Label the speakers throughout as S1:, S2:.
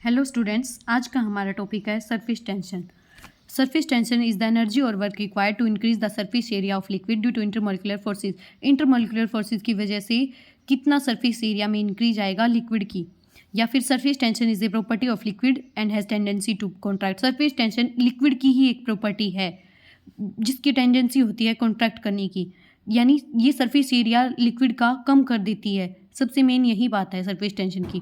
S1: Hello students, आज का हमारा टॉपिक है surface tension. Surface tension is the energy और work required to increase the surface area of liquid due to intermolecular forces. Intermolecular forces की वजह से कितना सरफेस एरिया में इंक्रीज आएगा लिक्विड की, या फिर surface tension is a property of liquid and has tendency to contract. Surface tension liquid की ही एक प्रॉपर्टी है जिसकी टेंडेंसी होती है कॉन्ट्रैक्ट करने की, यानी ये सरफेस एरिया लिक्विड का कम कर देती है। सबसे मेन यही बात है सरफेस टेंशन की।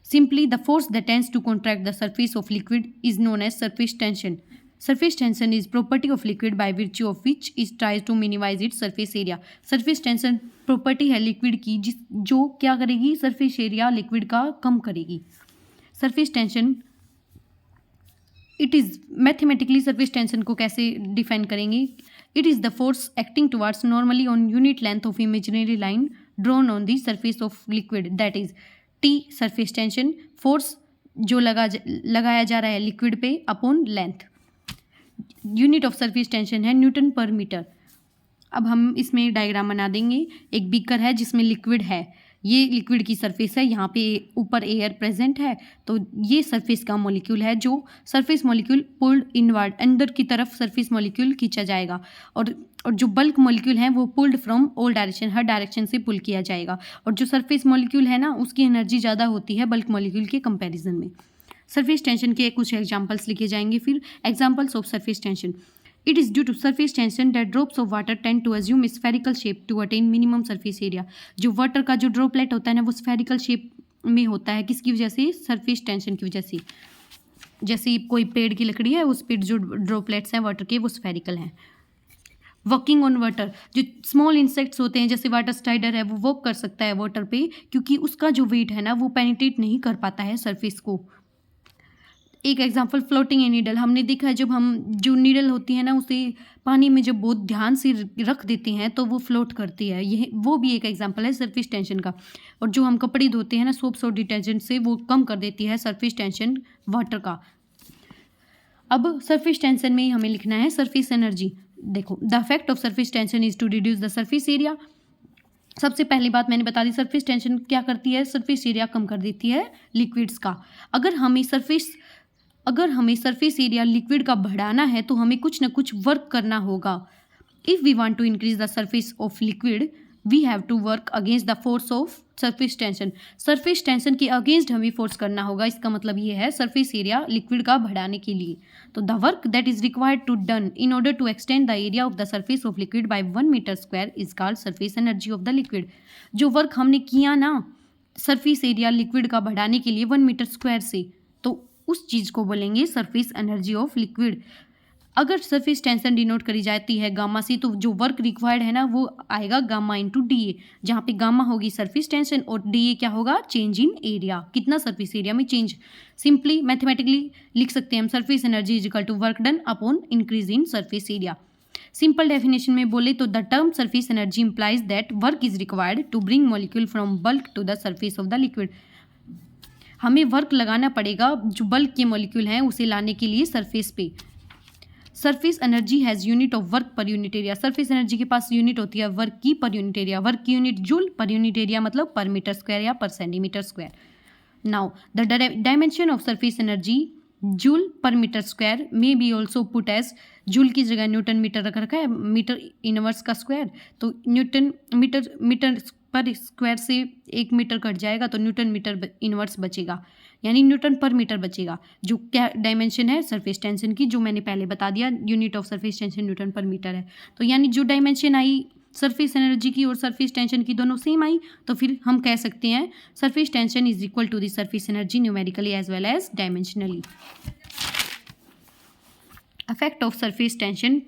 S1: Simply, the force that tends to contract the surface of liquid is known as surface tension. Surface tension is property of liquid by virtue of which it tries to minimize its surface area. Surface tension property है liquid की जो क्या करेगी, surface area liquid का कम करेगी। Surface tension it is mathematically surface tension को कैसे define करेंगे? It is the force acting towards normally on unit length of imaginary line drawn on the surface of liquid, that is T surface tension, force जो लगाया जा रहा है liquid पे upon length. Unit of surface tension है Newton पर metre. अब हम इसमें डायग्राम बना देंगे। एक बीकर है जिसमें लिक्विड है, ये लिक्विड की सरफेस है, यहाँ पे ऊपर एयर प्रेजेंट है, तो ये सरफेस का मॉलिक्यूल है जो सरफेस मॉलिक्यूल पुल्ड इनवर्ड, अंदर की तरफ सरफेस मॉलिक्यूल खींचा जाएगा, और जो बल्क मॉलिक्यूल है वो pulled from all direction, her direction से पुल किया जाएगा। और जो सरफेस मॉलिक्यूल है ना, उसकी एनर्जी ज़्यादा होती है बल्क मॉलिक्यूल के कंपैरिजन में। सरफेस टेंशन के कुछ एग्जाम्पल्स लिखे जाएंगे। फिर examples of surface tension. It is due to surface tension that drops of water tend to assume spherical shape to attain minimum surface area. जो वाटर का जो ड्रॉपलेट होता है ना, वो स्फेरिकल शेप में होता है। किसकी वजह से? सरफेस टेंशन की वजह से। जैसे कोई पेड़ की लकड़ी है, उस पे जो ड्रॉपलेट्स हैं वाटर के वो स्फेरिकल हैं। वॉकिंग ऑन वाटर, जो स्मॉल इंसेक्ट्स होते हैं जैसे वाटर स्लाइडर है, वो वॉक कर सकता है वाटर पे, क्योंकि उसका जो वेट है ना वो पेनिट्रेट नहीं कर पाता है सरफेस को। एक एग्जांपल फ्लोटिंग ए नीडल, हमने देखा है जब हम जो नीडल होती है ना उसे पानी में जब बहुत ध्यान से रख देते हैं तो वो फ्लोट करती है। यह वो भी एक एग्जांपल है सरफेस टेंशन का। और जो हम कपड़े धोते हैं ना सोप्स और डिटर्जेंट से, वो कम कर देती है सरफेस टेंशन वाटर का। अब सरफेस टेंशन में ही हमें लिखना है सरफेस एनर्जी। देखो, the effect of surface tension is to reduce the surface area. सबसे पहली बात मैंने बता दी, सरफेस टेंशन क्या करती है? सरफेस एरिया कम कर देती है लिक्विड्स का। अगर हमें सरफेस एरिया लिक्विड का बढ़ाना है तो हमें कुछ ना कुछ वर्क करना होगा। If we want to increase the surface of liquid we have to work against the force of surface tension. Surface tension के अगेंस्ट हमें फोर्स करना होगा। इसका मतलब ये है सरफेस एरिया लिक्विड का बढ़ाने के लिए। तो the work that is required to done in order to extend the area of the surface of liquid by 1 metre square is called surface energy of the liquid. जो work हमने किया ना surface area liquid का बढ़ाने के लिए 1 metre square से, तो उस चीज़ को बोलेंगे सरफेस एनर्जी ऑफ लिक्विड। अगर सरफेस टेंशन डिनोट करी जाती है गामा से, तो जो वर्क रिक्वायर्ड है ना वो आएगा गामा इंटू डी ए, जहाँ पे गामा होगी सरफेस टेंशन और डी ए क्या होगा? चेंज इन एरिया, कितना सरफेस एरिया में चेंज। सिंपली मैथमेटिकली लिख सकते हैं हम, surface energy is equal to work done upon increase in surface area. Simple definition में बोले तो the term surface energy implies that work is required to bring molecule from bulk to the surface of the liquid. हमें work लगाना पड़ेगा जो bulk के molecule हैं उसे लाने के लिए सरफेस पे। Surface energy has unit of work per unit area. Surface energy के पास यूनिट होती है वर्क की पर यूनिट एरिया। वर्क की unit joule, per unit area मतलब पर मीटर स्क्वायर या per centimetre square. Now the dimension of surface energy joule per metre square में be also put as, joule की जगह newton metre रख रखा है, metre inverse का स्क्वायर, तो न्यूटन मीटर पर स्क्वायर से 1 मीटर कट जाएगा तो न्यूटन मीटर इनवर्स बचेगा, यानी न्यूटन पर मीटर बचेगा। जो क्या डायमेंशन है सरफेस टेंशन की, जो मैंने पहले बता दिया, unit of surface tension Newton पर मीटर है। तो यानी जो डायमेंशन आई सरफेस एनर्जी की और सरफेस टेंशन की दोनों सेम आई, तो फिर हम कह सकते हैं surface tension is equal to the surface energy numerically as well as dimensionally. Effect of surface tension